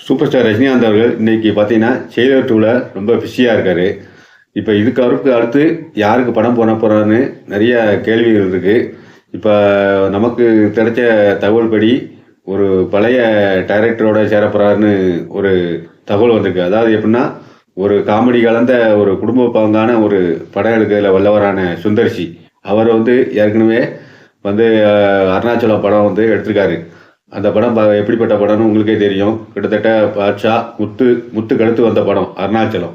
Super star Rajinikanth அவர்கள் இன்னைக்கு பார்த்தீங்கன்னா ஜெயிலர் 2ல ரொம்ப பிஸியாக இருக்காரு. இப்போ இதுக்கு அடுத்து யாருக்கு படம் பண்ண போகிறான்னு நிறைய கேள்விகள் இருக்குது. இப்போ நமக்கு கிடைச்ச தகவல் படி ஒரு பழைய டைரக்டரோட சேர போகிறாருன்னு ஒரு தகவல் வந்திருக்கு. அதாவது எப்படின்னா, ஒரு காமெடி கலந்த ஒரு குடும்ப பங்கான ஒரு படம் எடுக்கிறதுல வல்லவரான சுந்தர்சி அவர் ஏற்கனவே அருணாச்சலம் படம் எடுத்திருக்காரு. அந்த படம் எப்படிப்பட்ட படம்னு உங்களுக்கே தெரியும். கிட்டத்தட்ட பாட்ஷா முத்து கடுத்து வந்த படம் அருணாச்சலம்.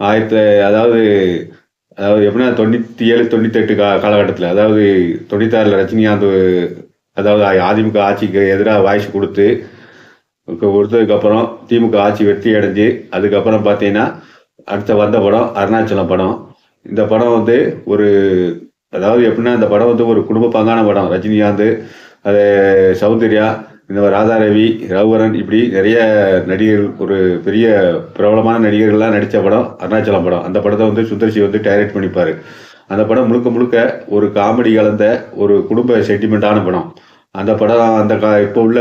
அதாவது அதாவது எப்படின்னா 97, 98 காலகட்டத்தில், அதாவது 96ல் ரஜினிகாந்த் அதிமுக ஆட்சிக்கு எதிராக வாய்ஸ் கொடுத்ததுக்கப்புறம் திமுக ஆட்சி வெற்றி அடைஞ்சு அதுக்கப்புறம் பார்த்தீங்கன்னா அடுத்த வந்த படம் அருணாச்சலம் படம். இந்த படம் ஒரு அதாவது எப்படின்னா, இந்த படம் ஒரு குடும்ப பங்கான படம். ரஜினிகாந்த், அது சௌந்தர்யா, இந்த ராதாரவி, ரகுவரன், இப்படி நிறைய நடிகர்கள், ஒரு பெரிய பிரபலமான நடிகர்கள்லாம் நடித்த படம் அருணாச்சலம் படம். அந்த படத்தை சுந்தர்சி டைரக்ட் பண்ணிப்பார். அந்த படம் முழுக்க முழுக்க ஒரு காமெடி கலந்த ஒரு குடும்ப சென்டிமெண்ட்டான படம். அந்த படம் இப்போ உள்ள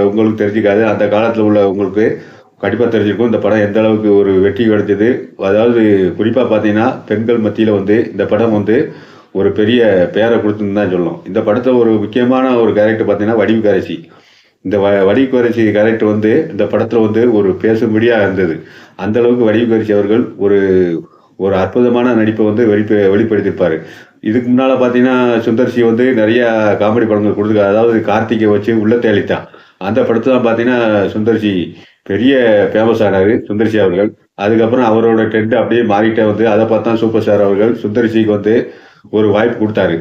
உங்களுக்கு தெரிஞ்சுக்காது, அந்த காலத்தில் உள்ள உங்களுக்கு கண்டிப்பாக தெரிஞ்சிருக்கும் இந்த படம் எந்த அளவுக்கு ஒரு வெற்றி கிடைச்சது. அதாவது குறிப்பாக பார்த்தீங்கன்னா, பெண்கள் மத்தியில் இந்த படம் ஒரு பெரிய பேரை கொடுத்துன்னு தான் சொல்லணும். இந்த படத்தை ஒரு முக்கியமான ஒரு கேரக்டர் பார்த்தீங்கன்னா வடிவுக்கரசி. இந்த வடிவுக்கரசி கேரக்டர் இந்த படத்தில் ஒரு பேசும்படியாக இருந்தது. அந்த அளவுக்கு வடிவுக்கரசி அவர்கள் ஒரு ஒரு அற்புதமான நடிப்பை வெளிப்படுத்தியிருப்பார். இதுக்கு முன்னால் பார்த்தீங்கன்னா, சுந்தர்சி நிறைய காமெடி படங்கள் கொடுத்துருக்காரு. அதாவது கார்த்திகை வச்சு உள்ளத்தை அளித்தான், அந்த படத்தில் பார்த்தீங்கன்னா சுந்தர்சி பெரிய ஃபேமஸ் ஆனார் சுந்தர்சி அவர்கள். அதுக்கப்புறம் அவரோட ட்ரெண்ட் அப்படியே மாறிட்டே அதை பார்த்தா சூப்பர் ஸ்டார் அவர்கள் சுந்தர்சிக்கு ஒரு வாய்ப்பு கொடுத்தாரு.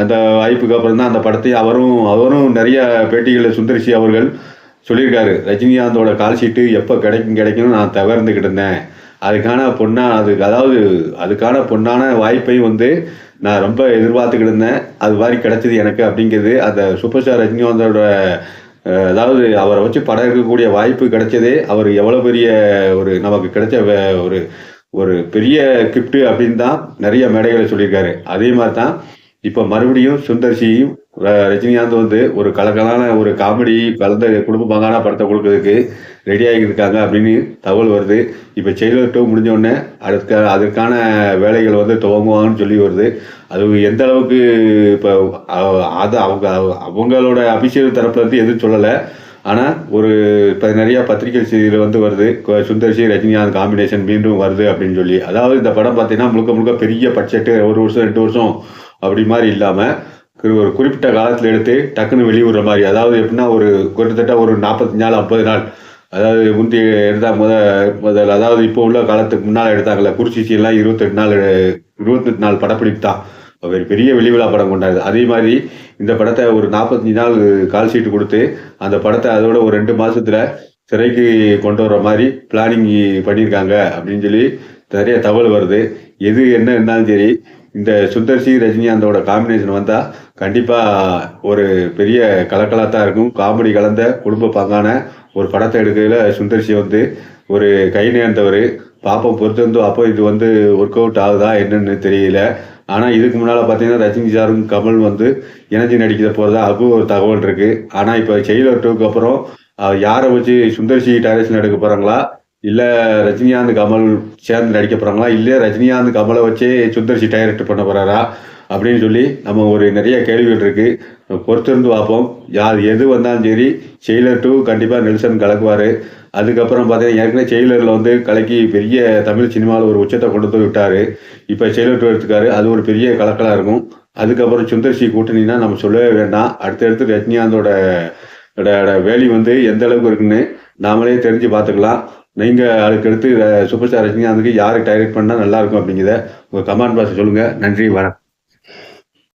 அந்த வாய்ப்புக்கு அப்புறம் தான் அந்த படத்தை அவரும் நிறைய பேட்டிகளில் சுந்தர்சி அவர்கள் சொல்லியிருக்காரு. ரஜினிகாந்தோட கால் ஷீட்டு எப்போ கிடைக்கும்னு நான் தவிர்த்துக்கிட்டு இருந்தேன். அதுக்கான பொன்னான வாய்ப்பை நான் ரொம்ப எதிர்பார்த்துக்கிட்டு இருந்தேன். அது மாதிரி கிடைச்சது எனக்கு அப்படிங்கிறது அந்த சூப்பர் ஸ்டார் ரஜினிகாந்தோட அதாவது அவரை வச்சு படம் எடுக்கக்கூடிய வாய்ப்பு கிடைச்சதே அவர் எவ்வளோ பெரிய ஒரு நமக்கு கிடைச்ச ஒரு ஒரு பெரிய கிஃப்ட்டு அப்படின்னு தான் நிறைய மேடைகளை சொல்லியிருக்காரு. அதே மாதிரி தான் இப்போ மறுபடியும் சுந்தர்சியும் ரஜினிகாந்த் ஒரு கலக்கலான ஒரு காமெடி கலந்த குடும்ப பங்கான படத்தை கொடுக்கறதுக்கு ரெடி ஆகியிருக்காங்க அப்படின்னு தகவல் வருது. இப்போ ஜெயிலர் 2 முடிஞ்சோடனே அதற்கான வேலைகள் துவங்குவாங்கன்னு சொல்லி வருது. அது எந்த அளவுக்கு இப்போ அது அவங்களோட அபிஷேக தரப்புலேருந்து எதுவும் சொல்லலை. ஆனால் இப்போ நிறையா பத்திரிகை செய்தியில் வருது, சுந்தர்சி ரஜினிகாந்த் காம்பினேஷன் மீண்டும் வருது அப்படின்னு சொல்லி. அதாவது இந்த படம் பார்த்தீங்கன்னா முழுக்க முழுக்க பெரிய பட்ஜெட்டு, 1 வருஷம் 2 வருஷம் அப்படி மாதிரி இல்லாமல் ஒரு குறிப்பிட்ட காலத்தில் எடுத்து டக்குன்னு வெளியிடுற மாதிரி. அதாவது எப்படின்னா, கிட்டத்தட்ட ஒரு 45 நாள் 50 நாள், அதாவது முந்தி எடுத்தால் முதல் அதாவது இப்போ உள்ள காலத்துக்கு முன்னால் எடுத்தாங்கல்ல குறிச்சிச்சியெல்லாம் 28 நாள் படப்பிடிப்பு தான் ஒரு பெரிய வெளிவிழா படம் கொண்டாது. அதே மாதிரி இந்த படத்தை ஒரு 45 நாள் கால் ஷீட்டு கொடுத்து அந்த படத்தை அதோட ஒரு 2 மாதத்தில் சிறைக்கு கொண்டு வர மாதிரி பிளானிங் பண்ணியிருக்காங்க அப்படின்னு சொல்லி நிறைய தகவல் வருது. எது என்ன இருந்தாலும் சரி, இந்த சுந்தர்சி ரஜினிகாந்தோட காம்பினேஷன் வந்தால் கண்டிப்பாக ஒரு பெரிய கலக்கலாத்தான் இருக்கும். காமெடி கலந்த குடும்ப பங்கான ஒரு படத்தை எடுக்கிறதுல சுந்தர்சி ஒரு கை நேர்ந்தவர். பாப்போம் பொறுத்திருந்து. அப்போ இது ஒர்க் அவுட் ஆகுதா என்னன்னு தெரியல. ஆனால் இதுக்கு முன்னால் பார்த்தீங்கன்னா ரஜினி சாரும் கமல் இணைஞ்சு நடிக்கிற போகிறதா அதுவும் ஒரு தகவல் இருக்குது. ஆனால் இப்போ ஜெயிலர் 2க்கு அப்புறம் யாரை வச்சு சுந்தர்சி டைரக்ஷன் எடுக்க போகிறாங்களா, இல்லை ரஜினிகாந்த் கமல் சேர்ந்து நடிக்க போகிறாங்களா, இல்லை ரஜினிகாந்த் கமலை வச்சே சுந்தர்சி டைரக்ட் பண்ண போகிறாரா அப்படின்னு சொல்லி நம்ம ஒரு நிறைய கேள்விகள் இருக்குது. பொறுத்திருந்து பார்ப்போம். எது வந்தாலும் சரி, ஜெயிலர் 2 கண்டிப்பாக நெல்சன் கலக்குவார். அதுக்கப்புறம் பார்த்தீங்கன்னா ஏற்கனவே ஜெயிலரில் கலக்கி பெரிய தமிழ் சினிமாவில் ஒரு உச்சத்தை கொண்டு போய் விட்டார். இப்போ ஜெயிலர் 2 எடுத்துக்காரு, அது ஒரு பெரிய கலக்கலாக இருக்கும். அதுக்கப்புறம் சுந்தர்சி கூட்டணினா நம்ம சொல்லவே வேண்டாம். அடுத்தடுத்து ரஜினிகாந்தோட வேலி எந்த அளவுக்கு இருக்குன்னு நாமளே தெரிஞ்சு பார்த்துக்கலாம். நீங்கள் அதுக்கடுத்து சூப்பர் ஸ்டார் ரஜினிகாந்துக்கு யார் டைரக்ட் பண்ணால் நல்லாயிருக்கும் அப்படிங்கிறத உங்கள் கமெண்ட் பாக்ஸில் சொல்லுங்கள். நன்றி, வணக்கம்.